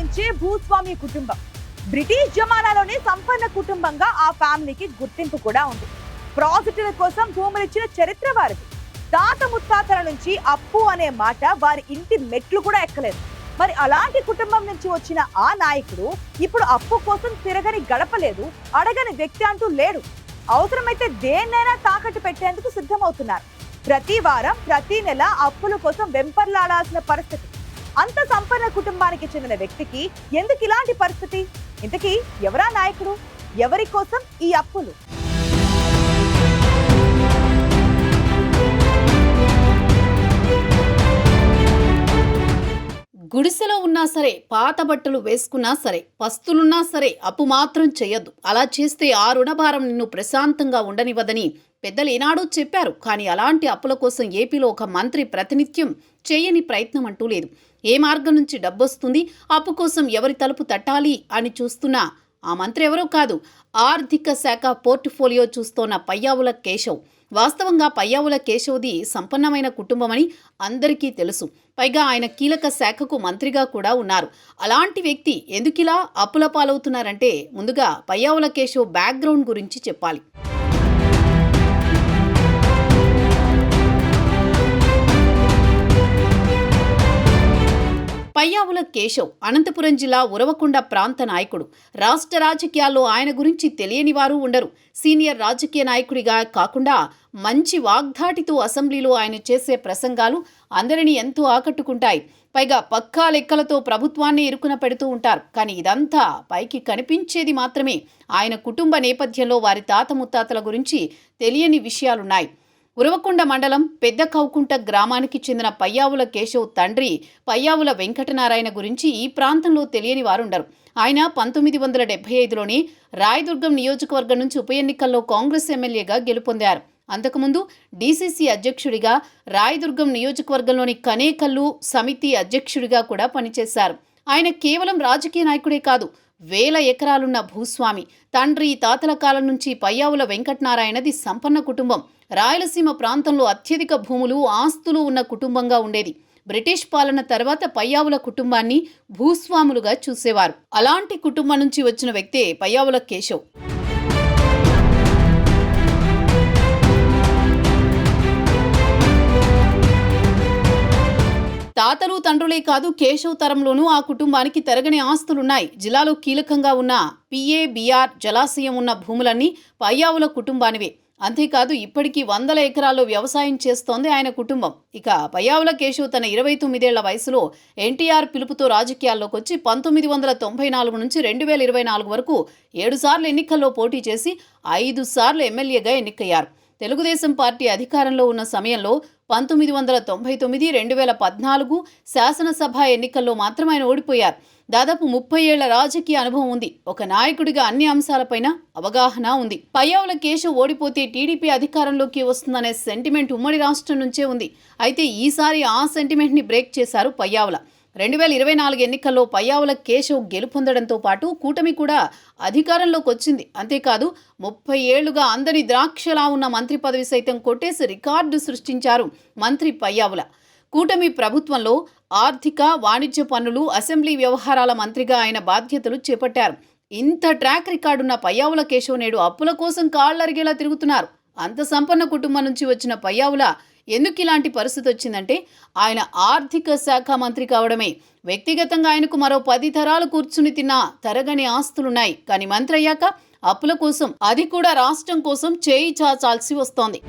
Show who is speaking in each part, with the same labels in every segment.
Speaker 1: నుంచే భూస్వామి కుటుంబం బ్రిటిష్ జమానాలోనే సంపన్న కుటుంబంగా ఆ ఫ్యామిలీకి గుర్తింపు కూడా ఉంది. ప్రాజెక్టుల కోసం భూములిచ్చిన చరిత్ర వారిది. తాత ముత్తాతల నుంచి అప్పు అనే మాట వారి ఇంటి మెట్లు కూడా ఎక్కలేదు. మరి అలాంటి కుటుంబం నుంచి వచ్చిన ఆ నాయకుడు ఇప్పుడు అప్పు కోసం తిరగని గడపలేదు, అడగని వ్యక్తి అంటూ లేడు. అవసరమైతే దేన్నైనా తాకట్టు పెట్టేందుకు సిద్ధమవుతున్నారు. ప్రతి వారం ప్రతి నెల అప్పుల కోసం వెంపర్లాడాల్సిన పరిస్థితి. అంత సంపన్న కుటుంబానికి చెందిన వ్యక్తికి ఎందుకు ఇలాంటి పరిస్థితి? ఇంతకీ ఎవరా నాయకుడు? ఎవరి కోసం ఈ అప్పులు?
Speaker 2: గుడిసెలో ఉన్నా సరే, పాత బట్టలు వేసుకున్నా సరే, పస్తులున్నా సరే అప్పు మాత్రం చెయ్యొద్దు. అలా చేస్తే ఆ రుణభారం నిన్ను ప్రశాంతంగా ఉండనివ్వదని పెద్దలు ఏనాడో చెప్పారు. కానీ అలాంటి అప్పుల కోసం ఏపీలో ఒక మంత్రి ప్రతినిత్యం చేయని ప్రయత్నం అంటూ లేదు. ఏ మార్గం నుంచి డబ్బొస్తుంది, అప్పు కోసం ఎవరి తలుపు తట్టాలి అని చూస్తున్నా ఆ మంత్రి ఎవరో కాదు, ఆర్థిక శాఖ పోర్ట్ఫోలియో చూస్తోన్న పయ్యావుల కేశవ్. వాస్తవంగా పయ్యావుల కేశవ్ది సంపన్నమైన కుటుంబమని అందరికీ తెలుసు. పైగా ఆయన కీలక శాఖకు మంత్రిగా కూడా ఉన్నారు. అలాంటి వ్యక్తి ఎందుకిలా అప్పుల పాలవుతున్నారంటే ముందుగా పయ్యావుల కేశవ్ బ్యాక్గ్రౌండ్ గురించి చెప్పాలి. పయ్యావుల కేశవ్ అనంతపురం జిల్లా ఉరవకొండ ప్రాంత నాయకుడు. రాష్ట్ర రాజకీయాల్లో ఆయన గురించి తెలియని వారు ఉండరు. సీనియర్ రాజకీయ నాయకుడిగా కాకుండా మంచి వాగ్ధాటితో అసెంబ్లీలో ఆయన చేసే ప్రసంగాలు అందరినీ ఎంతో ఆకట్టుకుంటాయి. పైగా పక్కా లెక్కలతో ప్రభుత్వాన్ని ఇరుకున పెడుతూ ఉంటారు. కానీ ఇదంతా పైకి కనిపించేది మాత్రమే. ఆయన కుటుంబ నేపథ్యంలో వారి తాత ముత్తాతల గురించి తెలియని విషయాలున్నాయి. ఉరవకొండ మండలం పెద్ద కౌకుంట గ్రామానికి చెందిన పయ్యావుల కేశవ్ తండ్రి పయ్యావుల వెంకటనారాయణ గురించి ఈ ప్రాంతంలో తెలియని వారుండరు. ఆయన 1975లోనే రాయదుర్గం నియోజకవర్గం నుంచి ఉప ఎన్నికల్లో కాంగ్రెస్ ఎమ్మెల్యేగా గెలుపొందారు. అంతకుముందు డీసీసీ అధ్యక్షుడిగా, రాయదుర్గం నియోజకవర్గంలోని కనేకల్లు సమితి అధ్యక్షుడిగా కూడా పనిచేశారు. ఆయన కేవలం రాజకీయ నాయకుడే కాదు, వేల ఎకరాలున్న భూస్వామి. తండ్రి తాతల కాలం నుంచి పయ్యావుల వెంకటనారాయణది సంపన్న కుటుంబం. రాయలసీమ ప్రాంతంలో అత్యధిక భూములు, ఆస్తులు ఉన్న కుటుంబంగా ఉండేది. బ్రిటిష్ పాలన తర్వాత పయ్యావుల కుటుంబాన్ని భూస్వాములుగా చూసేవారు. అలాంటి కుటుంబం నుంచి వచ్చిన వ్యక్తే పయ్యావుల కేశవ్. తాతలు తండ్రులే కాదు, కేశవ్ తరంలోనూ ఆ కుటుంబానికి తరగని ఆస్తులున్నాయి. జిల్లాలో కీలకంగా ఉన్న పిఏబిఆర్ జలాశయం ఉన్న భూములన్నీ పయ్యావుల కుటుంబానివే. అంతేకాదు ఇప్పటికీ 100 ఎకరాల్లో వ్యవసాయం చేస్తోంది ఆయన కుటుంబం. ఇక పయ్యావుల కేశవ్ తన 29 ఏళ్ల వయసులో ఎన్టీఆర్ పిలుపుతో రాజకీయాల్లోకి వచ్చి 1994 నుంచి 2024 వరకు 7 సార్లు ఎన్నికల్లో పోటీ చేసి 5 సార్లు ఎమ్మెల్యేగా ఎన్నికయ్యారు. తెలుగుదేశం పార్టీ అధికారంలో ఉన్న సమయంలో 1999, 2014 శాసనసభ ఎన్నికల్లో మాత్రం ఆయన ఓడిపోయారు. దాదాపు 30 ఏళ్ల రాజకీయ అనుభవం ఉంది. ఒక నాయకుడిగా అన్ని అంశాలపైన అవగాహన ఉంది. పయ్యావుల కేశవ్ ఓడిపోతే టీడీపీ అధికారంలోకి వస్తుందనే సెంటిమెంట్ ఉమ్మడి రాష్ట్రం నుంచే ఉంది. అయితే ఈసారి ఆ సెంటిమెంట్ని బ్రేక్ చేశారు పయ్యావుల. 2024 ఎన్నికల్లో పయ్యావుల కేశవ్ గెలుపొందడంతో పాటు కూటమి కూడా అధికారంలోకి వచ్చింది. అంతేకాదు 30 ఏళ్లుగా అందరి ద్రాక్షలా ఉన్న మంత్రి పదవి సైతం కొట్టేసి రికార్డు సృష్టించారు మంత్రి పయ్యావుల. కూటమి ప్రభుత్వంలో ఆర్థిక, వాణిజ్య పన్నులు, అసెంబ్లీ వ్యవహారాల మంత్రిగా ఆయన బాధ్యతలు చేపట్టారు. ఇంత ట్రాక్ రికార్డున్న పయ్యావుల కేశవ్ నేడు అప్పుల కోసం కాళ్లరిగేలా తిరుగుతున్నారు. అంత సంపన్న కుటుంబం నుంచి వచ్చిన పయ్యావుల ఎందుకు ఇలాంటి పరిస్థితి వచ్చిందంటే ఆయన ఆర్థిక శాఖ మంత్రి కావడమే. వ్యక్తిగతంగా ఆయనకు మరో 10 తరాలు కూర్చుని తిన్న తరగని ఆస్తులున్నాయి. కానీ మంత్రి అయ్యాక అప్పుల కోసం, అది కూడా రాష్ట్రం కోసం చేయి చాచాల్సి వస్తోంది.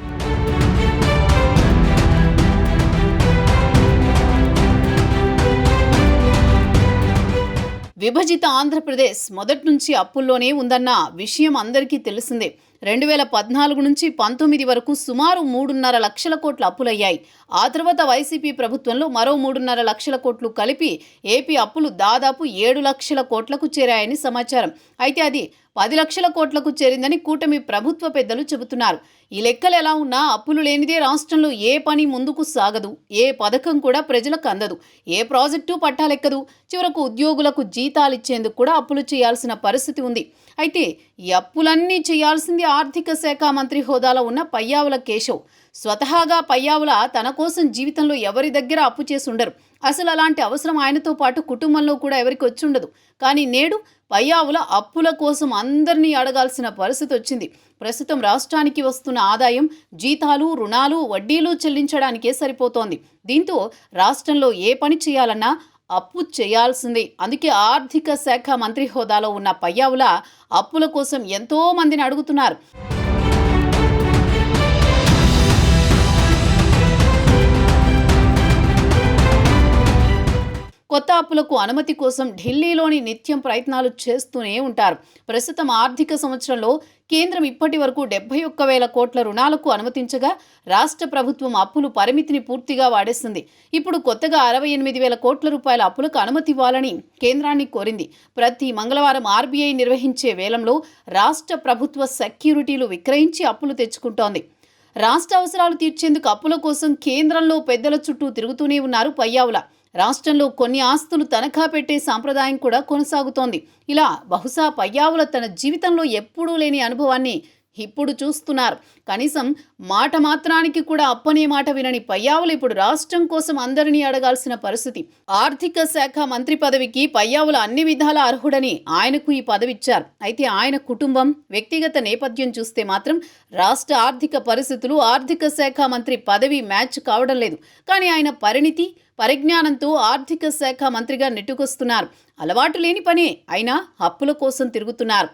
Speaker 2: విభజిత ఆంధ్రప్రదేశ్ మొదటి నుంచి అప్పుల్లోనే ఉందన్న విషయం అందరికీ తెలిసిందే. 2014 నుంచి 19 వరకు సుమారు 3.5 లక్షల కోట్ల అప్పులయ్యాయి. ఆ తర్వాత వైసీపీ ప్రభుత్వంలో మరో 3.5 లక్షల కోట్లు కలిపి ఏపీ అప్పులు దాదాపు 7 లక్షల కోట్లకు చేరాయని సమాచారం. అయితే అది 10 లక్షల కోట్లకు చేరిందని కూటమి ప్రభుత్వ పెద్దలు చెబుతున్నారు. ఈ లెక్కలు ఎలా ఉన్నా అప్పులు లేనిదే రాష్ట్రంలో ఏ పని ముందుకు సాగదు, ఏ పథకం కూడా ప్రజలకు అందదు, ఏ ప్రాజెక్టు పట్టాలెక్కదు. చివరకు ఉద్యోగులకు జీతాలిచ్చేందుకు కూడా అప్పులు చేయాల్సిన పరిస్థితి ఉంది. అయితే ఈ అప్పులన్నీ చేయాల్సింది ఆర్థిక శాఖ మంత్రి హోదాలో ఉన్న పయ్యావుల కేశవ్. స్వతహాగా పయ్యావుల తన కోసం జీవితంలో ఎవరి దగ్గర అప్పు చేసి ఉండరు. అసలు అలాంటి అవసరం ఆయనతో పాటు కుటుంబంలో కూడా ఎవరికి వచ్చి ఉండదు. కానీ నేడు పయ్యావుల అప్పుల కోసం అందరినీ అడగాల్సిన పరిస్థితి వచ్చింది. ప్రస్తుతం రాష్ట్రానికి వస్తున్న ఆదాయం జీతాలు, రుణాలు, వడ్డీలు చెల్లించడానికే సరిపోతోంది. దీంతో రాష్ట్రంలో ఏ పని చేయాలన్నా అప్పు చేయాల్సిందే. అందుకే ఆర్థిక శాఖ మంత్రి హోదాలో ఉన్న పయ్యావుల అప్పుల కోసం ఎంతో మందిని అడుగుతున్నారు. కొత్త అప్పులకు అనుమతి కోసం ఢిల్లీలోని నిత్యం ప్రయత్నాలు చేస్తూనే ఉంటారు. ప్రస్తుతం ఆర్థిక సంవత్సరంలో కేంద్రం ఇప్పటి వరకు 71,000 కోట్ల రుణాలకు అనుమతించగా రాష్ట్ర ప్రభుత్వం అప్పులు పరిమితిని పూర్తిగా వాడేస్తుంది. ఇప్పుడు కొత్తగా 68,000 కోట్ల రూపాయల అప్పులకు అనుమతి ఇవ్వాలని కేంద్రాన్ని కోరింది. ప్రతి మంగళవారం ఆర్బీఐ నిర్వహించే వేలంలో రాష్ట్ర ప్రభుత్వ సెక్యూరిటీలు విక్రయించి అప్పులు తెచ్చుకుంటోంది. రాష్ట్ర అవసరాలు తీర్చేందుకు అప్పుల కోసం కేంద్రంలో పెద్దల చుట్టూ తిరుగుతూనే ఉన్నారు పయ్యావుల. రాష్ట్రంలో కొన్ని ఆస్తులు తనఖా పెట్టే సాంప్రదాయం కూడా కొనసాగుతోంది. ఇలా బహుశా పయ్యావుల తన జీవితంలో ఎప్పుడూ లేని అనుభవాన్ని ఇప్పుడు చూస్తున్నారు. కనీసం మాట మాత్రానికి కూడా అప్పనే మాట వినని పయ్యావులు ఇప్పుడు రాష్ట్రం కోసం అందరినీ అడగాల్సిన పరిస్థితి. ఆర్థిక శాఖ మంత్రి పదవికి పయ్యావుల అన్ని విధాల అర్హుడని ఆయనకు ఈ పదవి ఇచ్చారు. అయితే ఆయన కుటుంబం, వ్యక్తిగత నేపథ్యం చూస్తే మాత్రం రాష్ట్ర ఆర్థిక పరిస్థితులు ఆర్థిక శాఖ మంత్రి పదవి మ్యాచ్ కావడం లేదు. కానీ ఆయన పరిణితి, పరిజ్ఞానంతో ఆర్థిక శాఖ మంత్రిగా నెట్టుకొస్తున్నారు. అలవాటు లేని పనే అయినా అప్పుల కోసం తిరుగుతున్నారు.